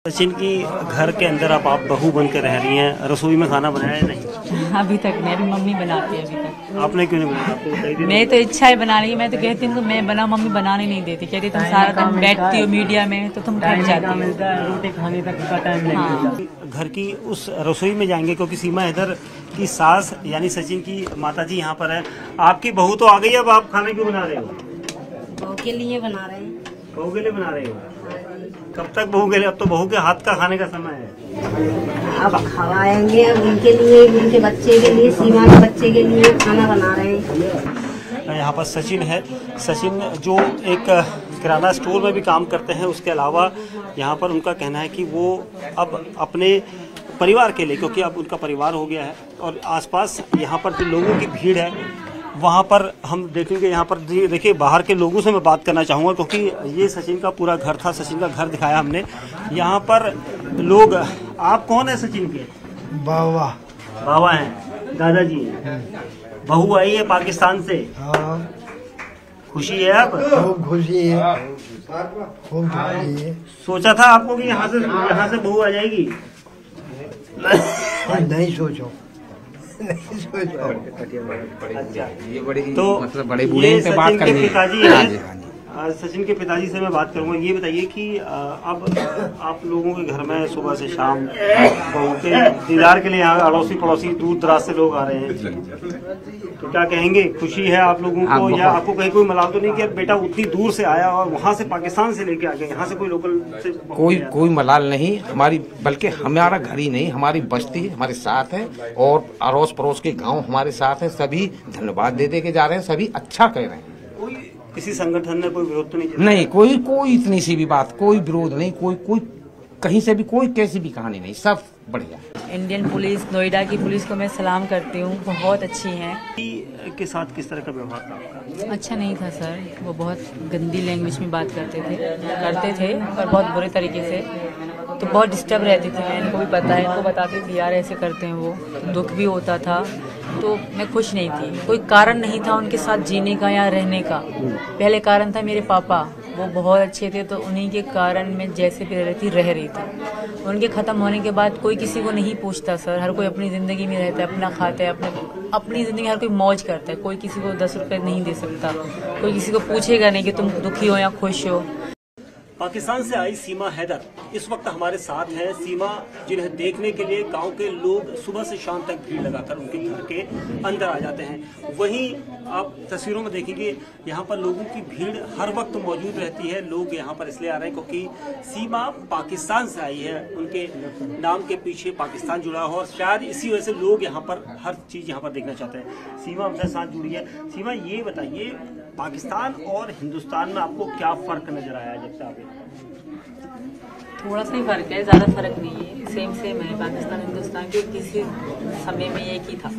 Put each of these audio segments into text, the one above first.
सचिन की घर के अंदर आप बहू बनकर रह रही हैं, रसोई में खाना बनाया है नहीं? अभी तक मेरी मम्मी बनाती है। अभी तक आपने क्यों नहीं बनाया? मैं तो इच्छा है बनाने की, मैं तो कहती हूँ मैं बना, मम्मी बनाने नहीं देती, कहती तुम सारा दिन बैठती हो मीडिया में तो तुम थक जाती हो। मिलता है रोटी खाने तक का टाइम नहीं मिलता। घर की उस रसोई में जाएंगे क्योंकि सीमा हैदर की सास यानी सचिन की माताजी यहाँ पर है। आपकी बहू तो आ गई, अब आप खाना क्यों बना रहे हो? बहू के लिए बना रहे हैं। बहू के लिए बना रहे हो? कब तक बहू के लिए? अब तो बहू के हाथ का खाने का समय है। अब खवाएंगे, अब उनके लिए, उनके बच्चे के लिए, सीमा के बच्चे के लिए खाना बना रहे हैं। यहाँ पर सचिन है। सचिन जो एक किराना स्टोर में भी काम करते हैं, उसके अलावा यहाँ पर उनका कहना है कि वो अब अपने परिवार के लिए, क्योंकि अब उनका परिवार हो गया है और आसपास यहाँ पर जो लोगों की भीड़ है वहाँ पर हम देखेंगे। यहाँ पर देखिए बाहर के लोगों से मैं बात करना चाहूँगा क्योंकि ये सचिन का पूरा घर था, सचिन का घर दिखाया हमने। यहाँ पर लोग, आप कौन है सचिन के? बाबा। बाबा हैं, दादाजी हैं। बहू आई है पाकिस्तान से। हाँ। खुशी है आप? खूब खुशी है, खूब खुशी है। सोचा था आपको कि यहाँ से बहू आ जाएगी? नहीं सोचो, नहीं सोचो। अच्छा, ये बड़ी तो मतलब बड़े बूढ़े पे बात करनी है। पिताजी हैं। सचिन के पिताजी से मैं बात करूंगा। ये बताइए कि अब आप लोगों के घर में सुबह से शाम बहू के दीदार के लिए यहाँ अड़ोसी पड़ोसी दूर दराज से लोग आ रहे हैं, तो क्या कहेंगे? खुशी है आप लोगों को या आपको कहीं कोई मलाल तो नहीं कि बेटा उतनी दूर से आया और वहाँ से पाकिस्तान से लेके आ गया, यहाँ से कोई लोकल से? कोई मलाल नहीं हमारी, बल्कि हमारा घर ही नहीं, हमारी बस्ती हमारे साथ है और अड़ोस पड़ोस के गांव हमारे साथ है। सभी धन्यवाद दे के जा रहे हैं, सभी अच्छा कह रहे हैं। किसी संगठन ने कोई विरोध तो नहीं? नहीं, कोई इतनी सी भी बात, कोई विरोध नहीं, कोई कहीं से भी कोई कैसी भी कहानी नहीं, सब बढ़िया। इंडियन पुलिस, नोएडा की पुलिस को मैं सलाम करती हूँ, बहुत अच्छी हैं। के साथ किस तरह का व्यवहार था आपका? अच्छा नहीं था सर, वो बहुत गंदी लैंग्वेज में बात करते थे और बहुत बुरे तरीके से, तो बहुत डिस्टर्ब रहती थी। मैं इनको भी पता है, इनको बताती थी यार ऐसे करते हैं वो, दुख भी होता था, तो मैं खुश नहीं थी। कोई कारण नहीं था उनके साथ जीने का या रहने का। पहले कारण था मेरे पापा, वो बहुत अच्छे थे, तो उन्हीं के कारण मैं जैसे भी रह रही थी। उनके ख़त्म होने के बाद कोई किसी को नहीं पूछता सर, हर कोई अपनी ज़िंदगी में रहता है, अपना खाता है, अपनी ज़िंदगी हर कोई मौज करता है। कोई किसी को 10 रुपये नहीं दे सकता, कोई किसी को पूछेगा नहीं कि तुम दुखी हो या खुश हो। पाकिस्तान से आई सीमा हैदर इस वक्त हमारे साथ है। सीमा जिन्हें देखने के लिए गांव के लोग सुबह से शाम तक भीड़ लगाकर उनके घर के अंदर आ जाते हैं। वहीं आप तस्वीरों में देखेंगे यहाँ पर लोगों की भीड़ हर वक्त मौजूद रहती है। लोग यहाँ पर इसलिए आ रहे हैं क्योंकि सीमा पाकिस्तान से आई है, उनके नाम के पीछे पाकिस्तान जुड़ा हो और शायद इसी वजह से लोग यहाँ पर हर चीज़ यहाँ पर देखना चाहते हैं। सीमा हमसे साथ जुड़ी है। सीमा ये बताइए, पाकिस्तान और हिंदुस्तान में आपको क्या फ़र्क नज़र आया जब से आप? थोड़ा सा ही फर्क है, ज़्यादा फर्क नहीं है, सेम है। पाकिस्तान हिंदुस्तान के किसी समय में एक ही था,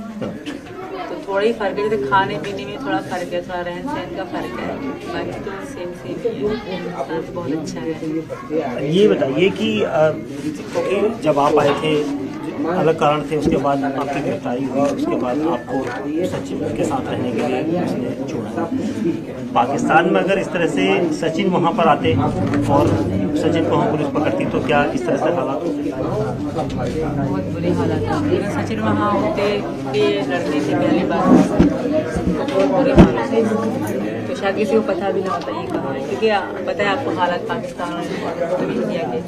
तो थोड़ा ही फर्क है। जैसे खाने पीने में थोड़ा फर्क है, थोड़ा रहन सहन का फर्क है, बाकी तो सेम ही है। हिंदुस्तान तो बहुत अच्छा है। ये बताइए कि जब आप आए थे अलग कारण थे, उसके बाद आपकी गिरफ्तारी हुई, उसके बाद आपको सचिन के साथ रहने के लिए उसने छोड़ा। पाकिस्तान में अगर इस तरह से सचिन वहाँ पर आते और सचिन को वहाँ पुलिस पकड़ती तो क्या इस तरह से हालात होते? बहुत बुरे हालात थे। अगर सचिन वहाँ होते लड़ने से पहले बात तो बहुत बुरे हालात थे, तो शायद किसी को पता भी ना होता ये कहाँ है, क्योंकि पता है आपको हालात पाकिस्तान और इंडिया के।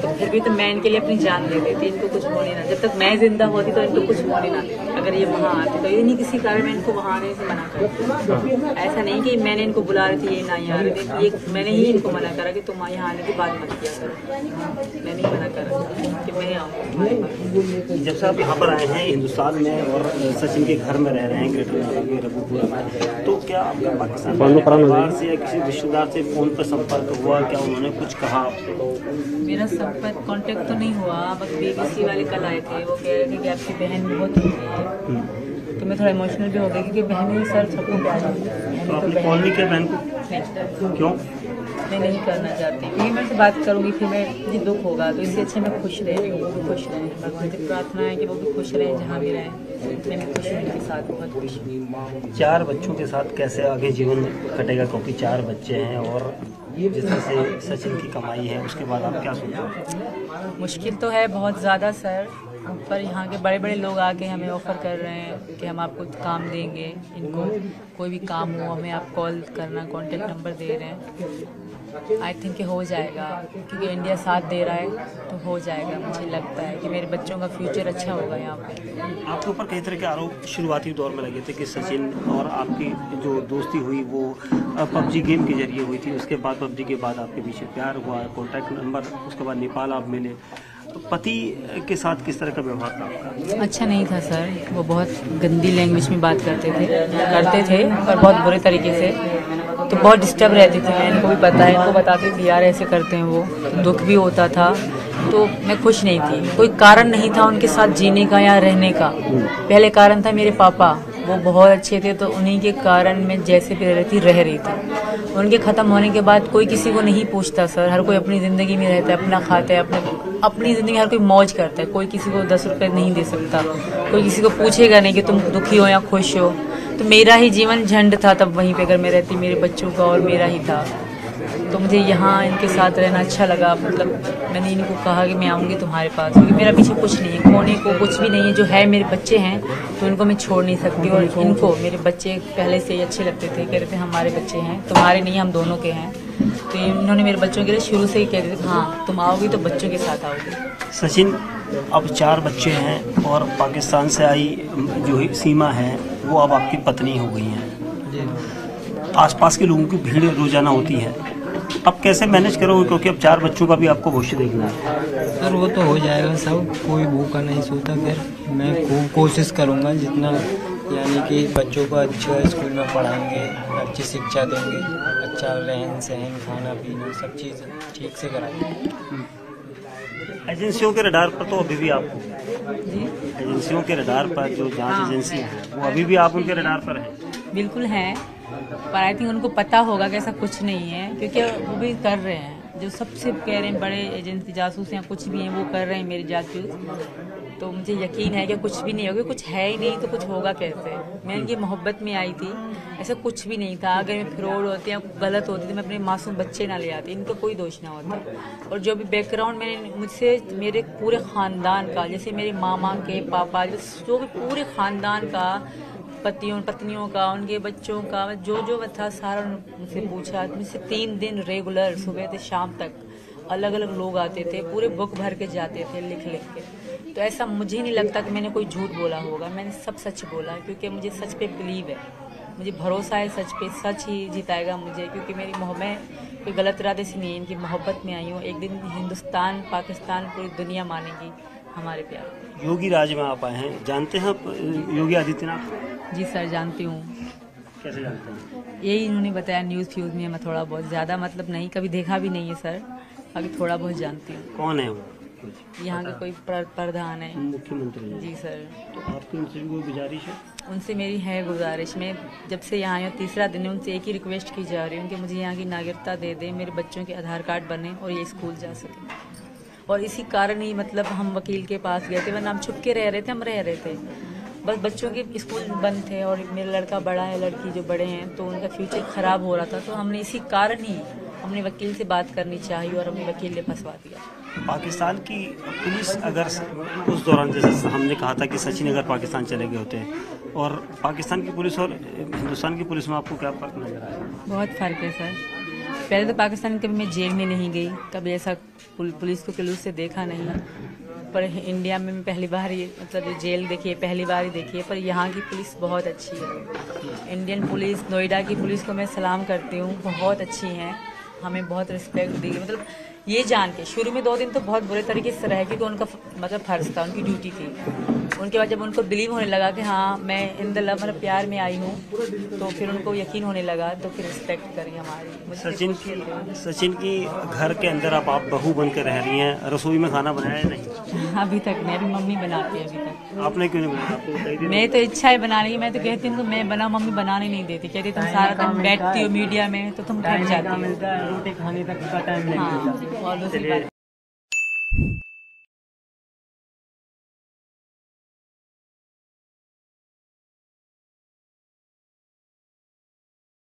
तो फिर भी तो मैं इनके लिए अपनी जान दे देती, इनको कुछ होने ना। जब तक मैं जिंदा होती तो इनको कुछ होने ना। अगर ये वहाँ आते तो ये नहीं किसी कारण मैं इनको वहाँ आने से मना करती। ऐसा नहीं कि मैंने इनको बुला रही थी ये ना यहाँ आ रहे थे, ये मैंने ही इनको मना करा कि तुम यहाँ आने की बात मत किया करो। मैं नहीं मना करा कि मैं आऊँ। जब से आप यहाँ पर आए हैं हिंदुस्तान में और सचिन के घर में रह रहे हैं ग्रेटर रघुपुरा में, तो क्या आपका पाकिस्तान परिवार से या किसी रिश्तेदार से फ़ोन पर संपर्क हुआ? क्या उन्होंने कुछ कहा आपको? मेरा संपर्क कांटेक्ट तो नहीं हुआ, बस BBC वाले कल आए थे, वो कह रहे थे कि आपकी बहन बहुत रोती है, तो मैं थोड़ा इमोशनल भी हो गई क्योंकि बहनें सर सबको प्यार होती है। तो आपने कॉल नहीं किया बहन को? क्यों? मैं नहीं करना चाहती, क्योंकि मैं से बात करूँगी फिर मुझे दुख होगा, तो इससे अच्छा मैं खुश रहे, वो भी खुश रहें। भगवान से प्रार्थना है कि वो भी खुश रहें जहाँ भी रहें। मैं भी खुश हूँ उनके साथ, बहुत खुश हूँ। 4 बच्चों के साथ कैसे आगे जीवन कटेगा, क्योंकि 4 बच्चे हैं और जिस तरह से सचिन की कमाई है, उसके बाद आप क्या सोचते हो? मुश्किल तो है बहुत ज़्यादा सर, पर यहाँ के बड़े बड़े लोग आके हमें ऑफ़र कर रहे हैं कि हम आपको काम देंगे, इनको कोई भी काम हो हमें आप कॉल करना, कॉन्टेक्ट नंबर दे रहे हैं। आई थिंक कि हो जाएगा, क्योंकि इंडिया साथ दे रहा है तो हो जाएगा। मुझे लगता है कि मेरे बच्चों का फ्यूचर अच्छा होगा यहाँ पे। आपके ऊपर कई तरह के आरोप शुरुआती दौर में लगे थे कि सचिन और आपकी जो दोस्ती हुई वो पबजी गेम के जरिए हुई थी, उसके बाद पबजी के बाद आपके पीछे प्यार हुआ, कॉन्टैक्ट नंबर, उसके बाद नेपाल आप मिले। तो पति के साथ किस तरह का व्यवहार था आपका? अच्छा नहीं था सर, वो बहुत गंदी लैंग्वेज में बात करते थे और बहुत बुरे तरीके से, तो बहुत डिस्टर्ब रहती थी मैं। इनको भी पता है, इनको बताती थी यार ऐसे करते हैं वो, दुख भी होता था। तो मैं खुश नहीं थी, कोई कारण नहीं था उनके साथ जीने का या रहने का। पहले कारण था मेरे पापा, वो बहुत अच्छे थे, तो उन्हीं के कारण मैं जैसे भी रह रही थी। उनके ख़त्म होने के बाद कोई किसी को नहीं पूछता सर, हर कोई अपनी ज़िंदगी में रहता है, अपना खाता है, अपनी ज़िंदगी हर कोई मौज करता है। कोई किसी को 10 रुपये नहीं दे सकता, कोई किसी को पूछेगा नहीं कि तुम दुखी हो या खुश हो। तो मेरा ही जीवन झंड था तब वहीं पे, अगर मैं रहती मेरे बच्चों का और मेरा ही था। तो मुझे यहाँ इनके साथ रहना अच्छा लगा। मतलब मैंने इनको कहा कि मैं आऊँगी तुम्हारे पास, क्योंकि मेरा पीछे कुछ नहीं है, खोने को कुछ भी नहीं है। जो है मेरे बच्चे हैं तो इनको मैं छोड़ नहीं सकती, और इनको मेरे बच्चे पहले से ही अच्छे लगते थे। कह रहे थे हमारे बच्चे हैं, तुम्हारे नहीं, हम दोनों के हैं। तो इन्होंने मेरे बच्चों के लिए शुरू से ही कह रहे थे हाँ तुम आओगी तो बच्चों के साथ आओगी। सचिन, अब 4 बच्चे हैं और पाकिस्तान से आई जो सीमा है वो अब आपकी पत्नी हो गई हैं। आसपास के लोगों की भीड़ रोजाना होती है, अब कैसे मैनेज करोगे, क्योंकि अब 4 बच्चों का भी आपको भविष्य देखना है? सर वो तो हो जाएगा सब, कोई भूखा नहीं सोता। फिर मैं खूब कोशिश करूँगा जितना, यानी कि बच्चों को अच्छा स्कूल में पढ़ाएंगे, अच्छी शिक्षा देंगे, अच्छा रहन सहन, खाना पीना सब चीज़ ठीक से कराएंगे। एजेंसियों के रडार पर तो अभी भी आप एजेंसियों के रडार पर जो जांच एजेंसी है वो अभी भी आप उनके रडार पर हैं? बिल्कुल हैं, पर आई थिंक उनको पता होगा कि ऐसा कुछ नहीं है, क्योंकि वो भी कर रहे हैं। जो सबसे कह रहे हैं बड़े एजेंसी जासूस या कुछ भी हैं वो कर रहे हैं मेरे जासूस। तो मुझे यकीन है कि कुछ भी नहीं होगा, कुछ है ही नहीं तो कुछ होगा कैसे। मैं इनकी मोहब्बत में आई थी, ऐसा कुछ भी नहीं था। अगर मैं फ्रॉड होती या गलत होती तो मैं अपने मासूम बच्चे ना ले आती, इनका कोई दोष ना होता। और जो भी बैकग्राउंड मैंने मुझसे मेरे पूरे ख़ानदान का, जैसे मेरे मामा के पापा, जो भी पूरे ख़ानदान का, पत्नियों का, उनके बच्चों का, जो था सारा मुझसे पूछा। मुझसे 3 दिन रेगुलर सुबह से शाम तक अलग अलग लोग आते थे, पूरे बुक भर के जाते थे लिख के। तो ऐसा मुझे नहीं लगता कि मैंने कोई झूठ बोला होगा, मैंने सब सच बोला, क्योंकि मुझे सच पे बिलीव है, मुझे भरोसा है सच पे। सच ही जिताएगा मुझे, क्योंकि मेरी मोहब्बत कोई गलत इरादे से नहीं है, इनकी मोहब्बत में आई हूँ। एक दिन हिंदुस्तान, पाकिस्तान, पूरी दुनिया मानेगी हमारे प्यार। योगी राज में आप आए हैं, जानते हैं आप योगी आदित्यनाथ? जी सर जानती हूँ। कैसे जानते हैं? यही इन्होंने बताया न्यूज़ फ्यूज़ में, मैं थोड़ा बहुत, ज़्यादा मतलब नहीं, कभी देखा भी नहीं है सर, अभी थोड़ा बहुत जानती हूँ। कौन है वो? यहाँ के कोई प्रधान है। मुख्यमंत्री? जी सर। तो आपकी उनसे भी कोई गुजारिश है? उनसे मेरी है गुजारिश, मैं जब से यहाँ आई हूँ 3रा दिन है, उनसे एक ही रिक्वेस्ट की जा रही हूँ कि मुझे यहाँ की नागरिकता दे दें, मेरे बच्चों के आधार कार्ड बने और ये स्कूल जा सकें। और इसी कारण ही मतलब हम वकील के पास गए थे, वरना हम छुप के रह रहे थे, हम रह रहे थे। बस बच्चों के स्कूल बंद थे और मेरा लड़का बड़ा है, लड़की जो बड़े हैं, तो उनका फ्यूचर ख़राब हो रहा था। तो हमने इसी कारण ही हमने वकील से बात करनी चाहिए और हमने वकील ने फंसवा दिया। पाकिस्तान की पुलिस अगर उस दौरान, जैसे हमने कहा था कि सचिन अगर पाकिस्तान चले गए होते, और पाकिस्तान की पुलिस और हिंदुस्तान की पुलिस में आपको क्या फ़र्क नजर आया? बहुत फ़र्क है सर। पहले तो पाकिस्तान कभी मैं जेल में नहीं गई, कभी ऐसा पुलिस को जुलूस से देखा नहीं, पर इंडिया में मैं पहली बार ये मतलब जेल देखी है, पहली बार ही देखी है। पर यहाँ की पुलिस बहुत अच्छी है। इंडियन पुलिस, नोएडा की पुलिस को मैं सलाम करती हूँ, बहुत अच्छी हैं, हमें बहुत रिस्पेक्ट दी। मतलब ये जान के शुरू में 2 दिन तो बहुत बुरे तरीके से रहे, क्योंकि उनका मतलब फर्ज था, उनकी ड्यूटी थी। उनके बाद जब उनको बिलीव होने लगा कि हाँ मैं इन द लव मतलब प्यार में आई हूँ, तो फिर उनको यकीन होने लगा, तो फिर रिस्पेक्ट करी हमारी। सचिन की घर के अंदर आप बहू बन के रह रही हैं, रसोई में खाना बनाया है नहीं? अभी तक नहीं, अभी मम्मी बनाती है। अभी तक आपने क्यों नहीं बनाया? आपको मैं तो इच्छा है बनाने की, मैं तो कहती हूँ मैं बना, मम्मी बनाने नहीं देती, कहती तुम सारा दिन बैठती हो मीडिया में तो तुम थक जाती हो। रोटी खाने तक का टाइम नहीं हाँ, और दूसरी बात